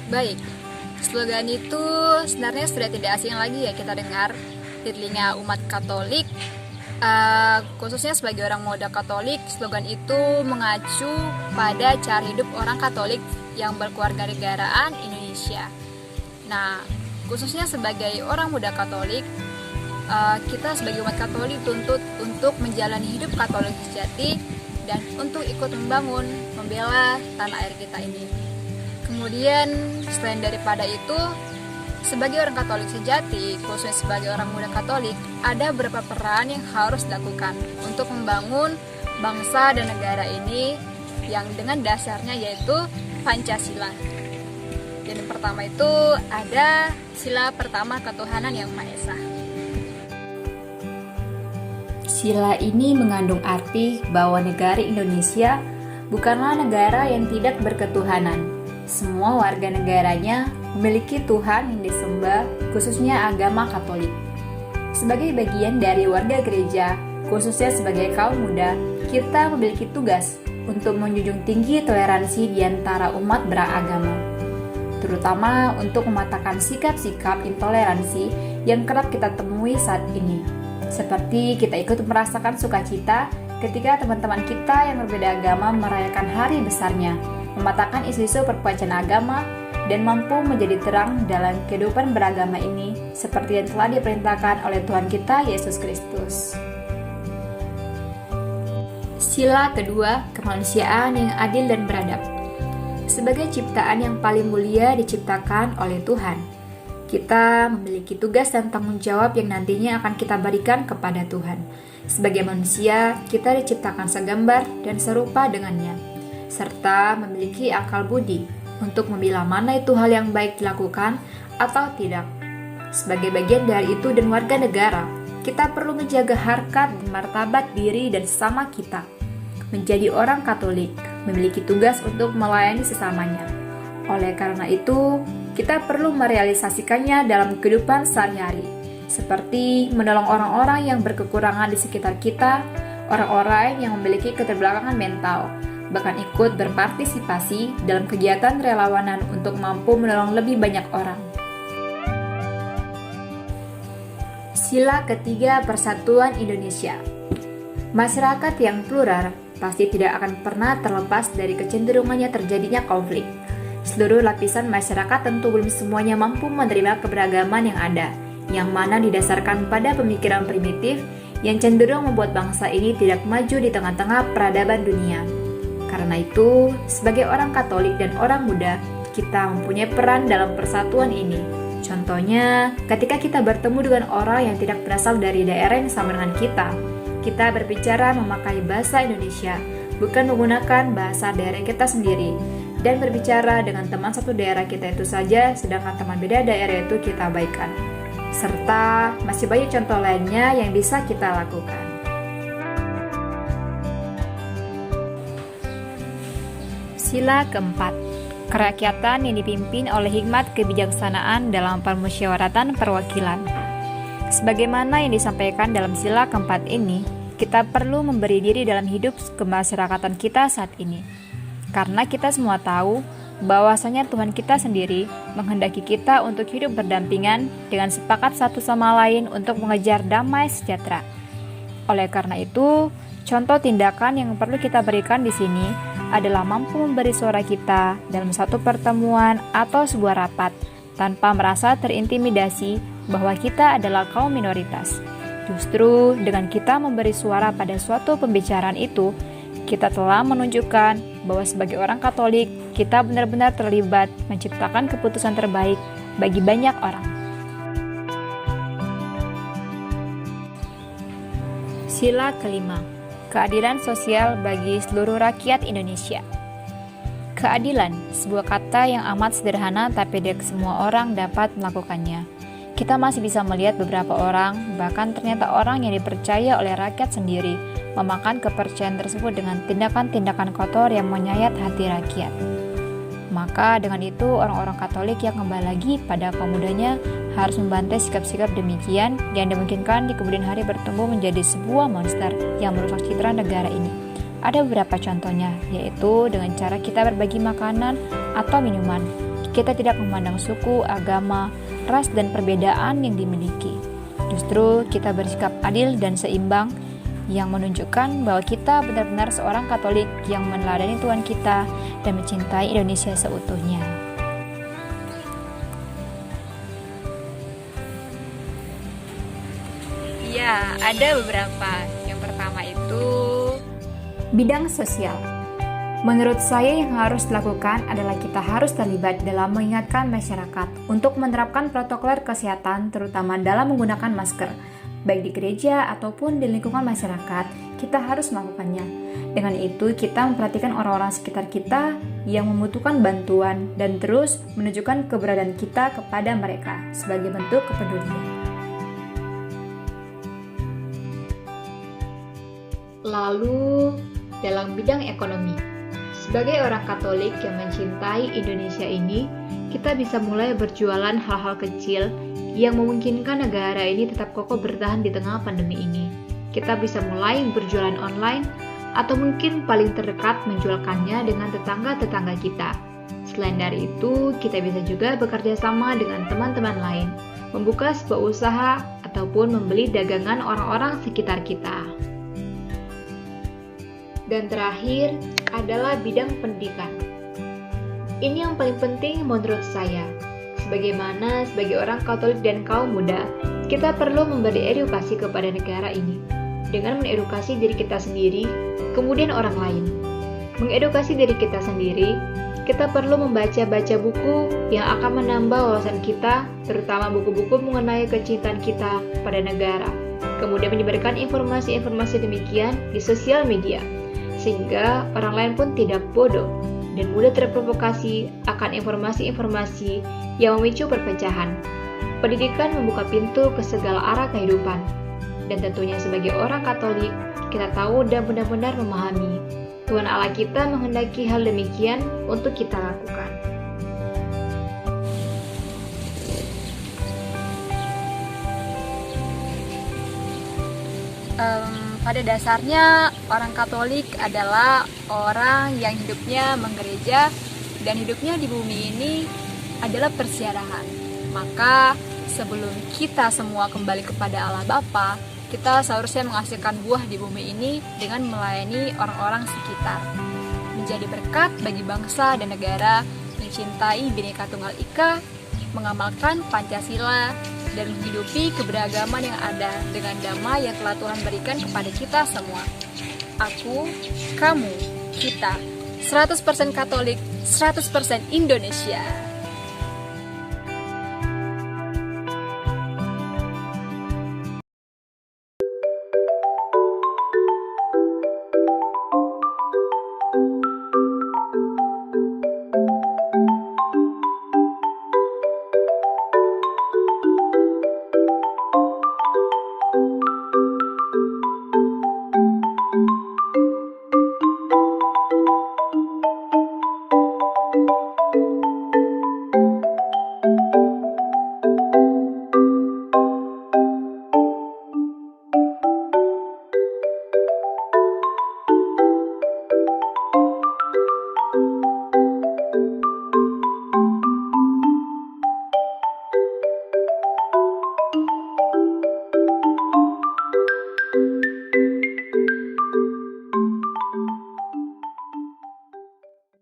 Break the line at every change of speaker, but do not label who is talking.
Baik, slogan itu sebenarnya sudah tidak asing lagi ya kita dengar di telinga umat Katolik. Khususnya sebagai orang muda Katolik, slogan itu mengacu pada cara hidup orang Katolik yang berkewarganegaraan Indonesia. Nah, khususnya sebagai orang muda Katolik, kita sebagai umat Katolik tuntut untuk menjalani hidup Katolik sejati dan untuk ikut membangun, membela tanah air kita ini. Kemudian selain daripada itu, sebagai orang Katolik sejati, khususnya sebagai orang muda Katolik, ada beberapa peran yang harus dilakukan untuk membangun bangsa dan negara ini yang dengan dasarnya yaitu Pancasila. Dan yang pertama itu ada sila pertama ketuhanan yang Maha Esa.
Sila ini mengandung arti bahwa negara Indonesia bukanlah negara yang tidak berketuhanan. Semua warga negaranya memiliki Tuhan yang disembah, khususnya agama Katolik. Sebagai bagian dari warga gereja, khususnya sebagai kaum muda, kita memiliki tugas untuk menjunjung tinggi toleransi di antara umat beragama, terutama untuk mematahkan sikap-sikap intoleransi yang kerap kita temui saat ini. Seperti kita ikut merasakan sukacita ketika teman-teman kita yang berbeda agama merayakan hari besarnya, mematahkan isu-isu perpecahan agama, dan mampu menjadi terang dalam kehidupan beragama ini, seperti yang telah diperintahkan oleh Tuhan kita, Yesus Kristus. Sila kedua, kemanusiaan yang adil dan beradab. Sebagai ciptaan yang paling mulia diciptakan oleh Tuhan, kita memiliki tugas dan tanggung jawab yang nantinya akan kita berikan kepada Tuhan. Sebagai manusia, kita diciptakan segambar dan serupa dengannya, serta memiliki akal budi untuk memilah mana itu hal yang baik dilakukan atau tidak. Sebagai bagian dari itu dan warga negara, kita perlu menjaga harkat dan martabat diri dan sesama kita. Menjadi orang Katolik memiliki tugas untuk melayani sesamanya. Oleh karena itu, kita perlu merealisasikannya dalam kehidupan sehari-hari, seperti menolong orang-orang yang berkekurangan di sekitar kita, orang-orang yang memiliki keterbelakangan mental, bahkan ikut berpartisipasi dalam kegiatan relawanan untuk mampu menolong lebih banyak orang. Sila ketiga, persatuan Indonesia. Masyarakat yang plural pasti tidak akan pernah terlepas dari kecenderungannya terjadinya konflik. Seluruh lapisan masyarakat tentu belum semuanya mampu menerima keberagaman yang ada, yang mana didasarkan pada pemikiran primitif yang cenderung membuat bangsa ini tidak maju di tengah-tengah peradaban dunia. Karena itu, sebagai orang Katolik dan orang muda, kita mempunyai peran dalam persatuan ini. Contohnya, ketika kita bertemu dengan orang yang tidak berasal dari daerah yang sama dengan kita berbicara memakai bahasa Indonesia, bukan menggunakan bahasa daerah kita sendiri, dan berbicara dengan teman satu daerah kita itu saja, sedangkan teman beda daerah itu kita abaikan. Serta masih banyak contoh lainnya yang bisa kita lakukan. Sila keempat, kerakyatan yang dipimpin oleh hikmat kebijaksanaan dalam permusyawaratan perwakilan. Sebagaimana yang disampaikan dalam sila keempat ini, kita perlu memberi diri dalam hidup kemasyarakatan kita saat ini. Karena kita semua tahu bahwasanya Tuhan kita sendiri menghendaki kita untuk hidup berdampingan dengan sepakat satu sama lain untuk mengejar damai sejahtera. Oleh karena itu, contoh tindakan yang perlu kita berikan di sini adalah mampu memberi suara kita dalam satu pertemuan atau sebuah rapat tanpa merasa terintimidasi bahwa kita adalah kaum minoritas. Justru dengan kita memberi suara pada suatu pembicaraan itu, kita telah menunjukkan bahwa sebagai orang Katolik, kita benar-benar terlibat menciptakan keputusan terbaik bagi banyak orang. Sila kelima, keadilan sosial bagi seluruh rakyat Indonesia. Keadilan, sebuah kata yang amat sederhana tapi tidak semua orang dapat melakukannya. Kita masih bisa melihat beberapa orang, bahkan ternyata orang yang dipercaya oleh rakyat sendiri, memakan kepercayaan tersebut dengan tindakan-tindakan kotor yang menyayat hati rakyat. Maka dengan itu orang-orang Katolik yang kembali lagi pada kaum mudanya harus membantai sikap-sikap demikian yang dimungkinkan di kemudian hari bertumbuh menjadi sebuah monster yang merusak citra negara ini. Ada beberapa contohnya, yaitu dengan cara kita berbagi makanan atau minuman. kita tidak memandang suku, agama, ras, dan perbedaan yang dimiliki. Justru kita bersikap adil dan seimbang yang menunjukkan bahwa kita benar-benar seorang Katolik yang meneladani Tuhan kita dan mencintai Indonesia seutuhnya.
Ya, ada beberapa. Yang pertama itu
Bidang sosial. Menurut saya yang harus dilakukan adalah kita harus terlibat dalam mengingatkan masyarakat untuk menerapkan protokol kesehatan terutama dalam menggunakan masker. Baik di gereja ataupun di lingkungan masyarakat, kita harus melakukannya. Dengan itu, kita memperhatikan orang-orang sekitar kita yang membutuhkan bantuan dan terus menunjukkan keberadaan kita kepada mereka sebagai bentuk kepedulian. Lalu, dalam bidang ekonomi, sebagai orang Katolik yang mencintai Indonesia ini, kita bisa mulai berjualan hal-hal kecil yang memungkinkan negara ini tetap kokoh bertahan di tengah pandemi ini. Kita bisa mulai berjualan online atau mungkin paling terdekat menjualkannya dengan tetangga-tetangga kita. Selain dari itu, kita bisa juga bekerja sama dengan teman-teman lain, membuka sebuah usaha ataupun membeli dagangan orang-orang sekitar kita. Dan terakhir adalah bidang pendidikan. Ini yang paling penting menurut saya. Sebagaimana sebagai orang Katolik dan kaum muda, kita perlu memberi edukasi kepada negara ini dengan mengedukasi diri kita sendiri, kemudian orang lain. Mengedukasi diri kita sendiri, kita perlu membaca-baca buku yang akan menambah wawasan kita, terutama buku-buku mengenai kecintaan kita pada negara. Kemudian menyebarkan informasi-informasi demikian di sosial media, sehingga orang lain pun tidak bodoh dan mudah terprovokasi akan informasi-informasi yang memicu perpecahan. Pendidikan membuka pintu ke segala arah kehidupan, dan tentunya sebagai orang Katolik, kita tahu dan benar-benar memahami Tuhan Allah kita menghendaki hal demikian untuk kita lakukan.
Pada dasarnya, orang Katolik adalah orang yang hidupnya menggereja dan hidupnya di bumi ini adalah persiahaan. Maka, sebelum kita semua kembali kepada Allah Bapa, kita seharusnya menghasilkan buah di bumi ini dengan melayani orang-orang sekitar. Menjadi berkat bagi bangsa dan negara, mencintai Bhinneka Tunggal Ika, mengamalkan Pancasila, dan menghidupi keberagaman yang ada dengan damai yang telah Tuhan berikan kepada kita semua. Aku, kamu, kita, 100% Katolik, 100% Indonesia.